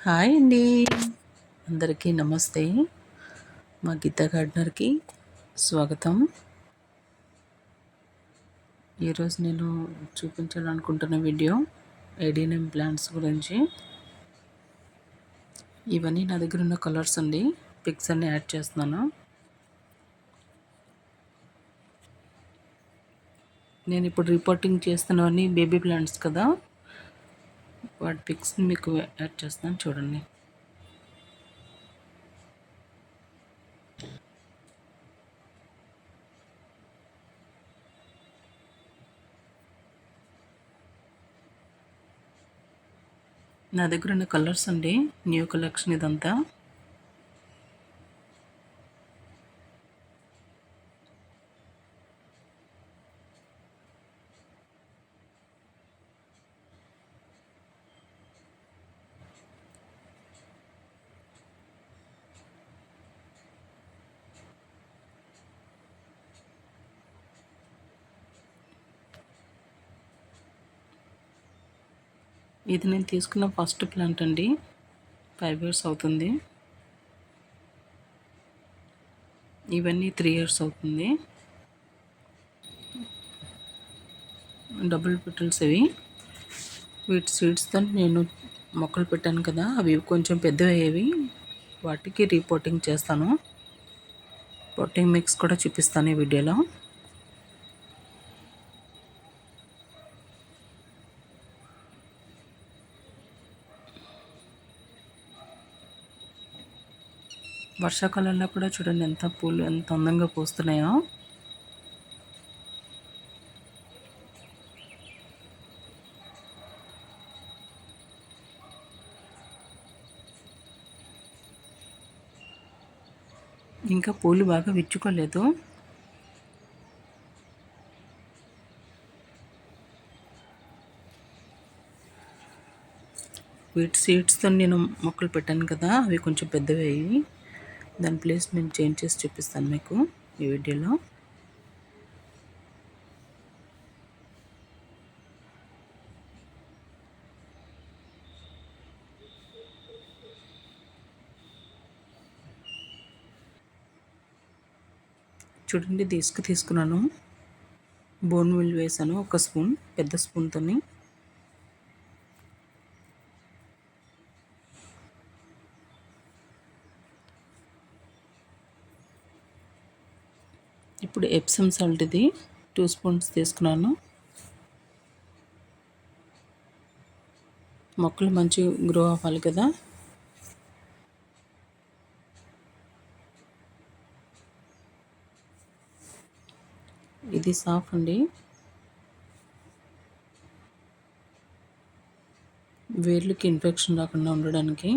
Hi అండి. అందరికీ నమస్తే. మా గీతా గార్డెనర్కి స్వాగతం. ఈరోజు నేను చూపించాలనుకుంటున్న వీడియో ఏడీనియం ప్లాంట్స్ గురించి. ఇవన్నీ నా దగ్గర ఉన్న కలర్స్ అండి. పిక్స్ అన్ని యాడ్ చేస్తున్నాను. నేను ఇప్పుడు రిపోర్టింగ్ చేస్తున్నవన్నీ బేబీ ప్లాంట్స్ కదా, వాటి పిక్స్ని మీకు యాడ్ చేస్తాను చూడండి. నా దగ్గర ఉన్న కలర్స్ అండి, న్యూ కలెక్షన్ ఇదంతా. ఇది నేను తీసుకున్న ఫస్ట్ ప్లాంట్ అండి. 5 years అవుతుంది. ఇవన్నీ 3 years అవుతుంది. డబుల్ పెటల్స్ ఇవి. వీటి సీడ్స్తో నేను మొక్కలు పెట్టాను కదా, అవి కొంచెం పెద్దవయ్యేవి. వాటికి రీపోర్టింగ్ చేస్తాను. పొట్టింగ్ మిక్స్ కూడా చూపిస్తాను ఈ వీడియోలో. వర్షాకాలంలో కూడా చూడండి ఎంత పూలు ఎంత అందంగా పూస్తున్నాయో. ఇంకా పూలు బాగా విచ్చుకోలేదు. వీటి సీడ్స్తో నేను మొక్కలు పెట్టాను కదా, అవి కొంచెం పెద్దవి అయ్యి దాని ప్లేస్ నేను చేంజ్ చేసి చూపిస్తాను మీకు ఈ వీడియోలో. చూడండి, తీసుకున్నాను. బోన్ మిల్ వేసాను ఒక స్పూన్, పెద్ద స్పూన్తో. ఇప్పుడు ఎప్సమ్ సాల్ట్ ఇది 2 spoons తీసుకున్నాను. మొక్కలు మంచి గ్రో అవ్వాలి కదా. ఇది సాఫ్ అండి, వేర్లకి ఇన్ఫెక్షన్ రాకుండా ఉండడానికి.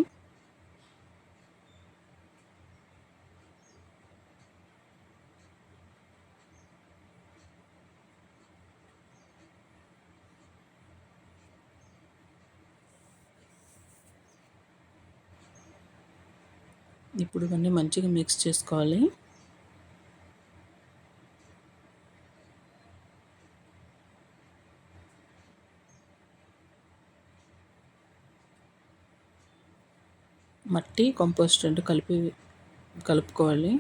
ఇప్పుడు ఇవన్నీ మంచిగా మిక్స్ చేసుకోవాలి. మట్టి కంపోస్ట్ రెండు కలుపుకోవాలి.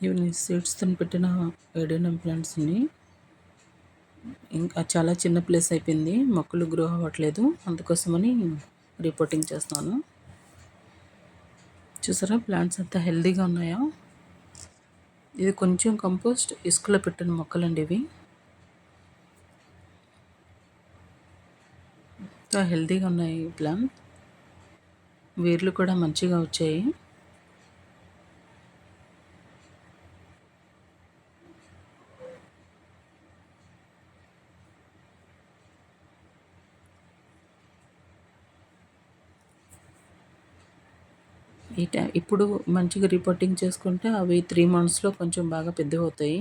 ఇవి సీడ్స్తో పెట్టిన ఏడేనియం ప్లాంట్స్ని. ఇంకా చాలా చిన్న ప్లేస్ అయిపోయింది, మొక్కలు గ్రో అవ్వట్లేదు, అందుకోసమని రిపోర్టింగ్ చేస్తున్నాను. చూసారా ప్లాంట్స్ అంతా హెల్తీగా ఉన్నాయో. ఇది కొంచెం కంపోస్ట్ ఇసుకలో పెట్టిన మొక్కలండి ఇవి. చాలా హెల్తీగా ఉన్నాయి ప్లాంట్. వేర్లు కూడా మంచిగా వచ్చాయి. ఇప్పుడు మంచిగా రిపోర్టింగ్ చేసుకుంటే అవి 3 monthsలో కొంచెం బాగా పెద్దగా అవుతాయి.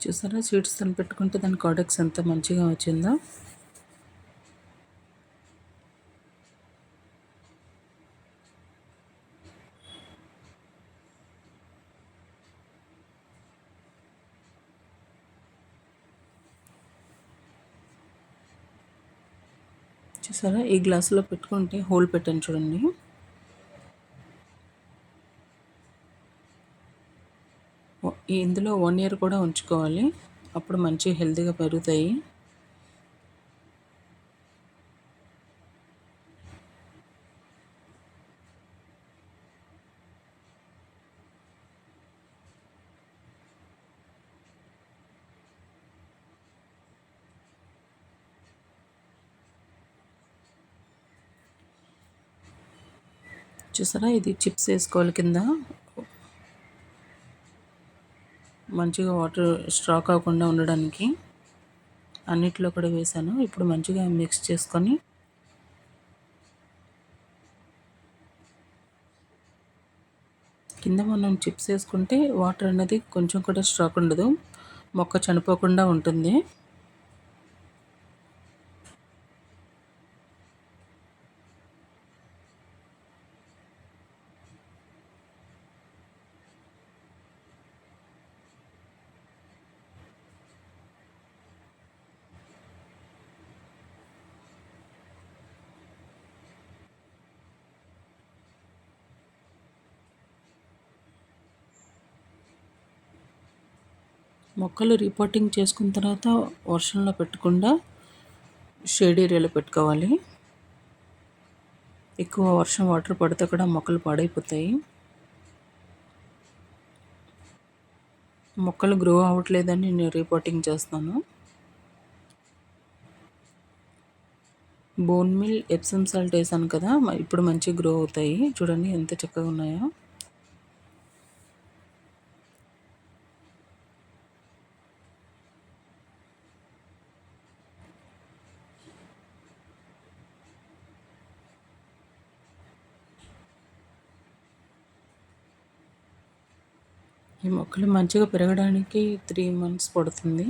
చూసారా సీడ్స్తో పెట్టుకుంటే దాని కాడెక్స్ ఎంత మంచిగా వచ్చిందో. చూసారా ఈ గ్లాసులో పెట్టుకుంటే హోల్ పెట్టాను చూడండి. ఇందులో 1 ఇయర్ కూడా ఉంచుకోవాలి, అప్పుడు మంచి హెల్తీగా పెరుగుతాయి. చూసారా ఇది చిప్స్ వేసుకోవాలి కింద, మంచిగా వాటర్ స్ట్రాక్ అవ్వకుండా ఉండడానికి. అన్నిట్లో కూడా వేసాను. ఇప్పుడు మంచిగా మిక్స్ చేసుకొని కింద మనం చిప్స్ వేసుకుంటే వాటర్ అనేది కొంచెం కూడా స్ట్రాక్ ఉండదు, మొక్క చనిపోకుండా ఉంటుంది. మొక్కలు రిపోర్టింగ్ చేసుకున్న తర్వాత వర్షంలో పెట్టకుండా షేడ్ ఏరియాలో పెట్టుకోవాలి. ఎక్కువ వర్షం వాటర్ పడితే కూడా మొక్కలు పాడైపోతాయి. మొక్కలు గ్రో అవ్వట్లేదని నేను రిపోర్టింగ్ చేస్తాను. బోన్ మిల్ ఎప్సమ్ సాల్ట్ వేసాను కదా, ఇప్పుడు మంచిగా గ్రో అవుతాయి. చూడండి ఎంత చక్కగా ఉన్నాయో. ఈ మొక్కలు మంచిగా పెరగడానికి 3 months పడుతుంది.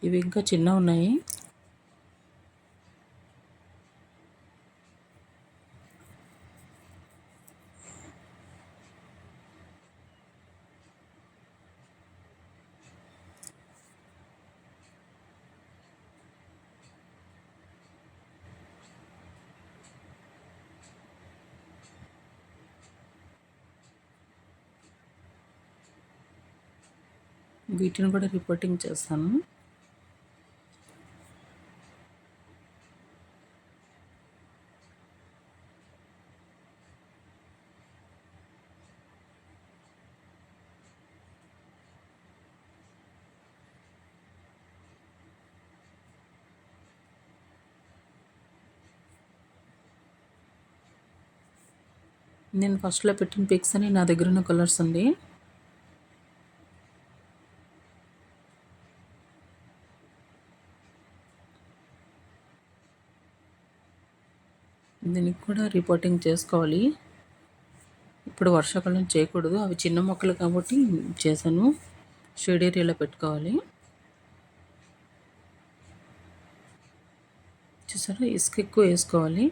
ఇవి ఇంకా చిన్నగా ఉన్నాయి. వీటిని కూడా రిపోర్టింగ్ చేస్తాను. నేను ఫస్ట్లో పెట్టిన పిక్స్ అని నా దగ్గర ఉన్న కలర్స్ అండి. దీనికి కూడా రిపోర్టింగ్ చేసుకోవాలి. ఇప్పుడు వర్షాకాలం చేయకూడదు, అవి చిన్న మొక్కలు కాబట్టి చేశాను. షేడ్ ఏరియాలో పెట్టుకోవాలి. చూసారా ఇసుక ఎక్కువ వేసుకోవాలి.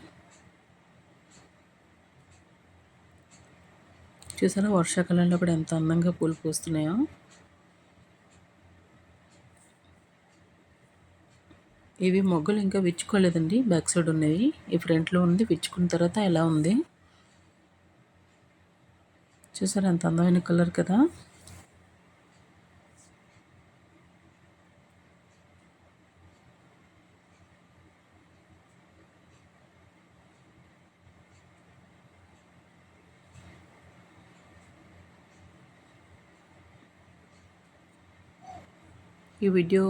చూసారా వర్షాకాలంలో కూడా ఎంత అందంగా పూలు పూస్తున్నాయో. ఇవి మొగ్గలు ఇంకా విచ్చుకోలేదండి, బ్యాక్ సైడ్ ఉన్నవి. ఈ ఫ్రంట్లో ఉంది, విచ్చుకున్న తర్వాత ఎలా ఉంది చూసారా, ఎంత అందమైన కలర్ కదా. ఈ వీడియో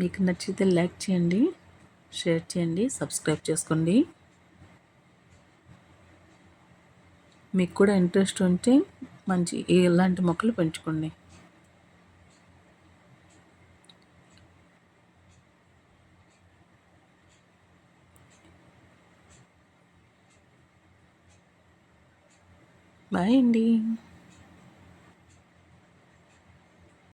మీకు నచ్చితే లైక్ చేయండి, షేర్ చేయండి, సబ్స్క్రైబ్ చేసుకోండి. మీకు కూడా ఇంట్రెస్ట్ ఉంటే మంచి ఇలాంటి మొక్కలు పెంచుకోండి. బాయ్ అండి.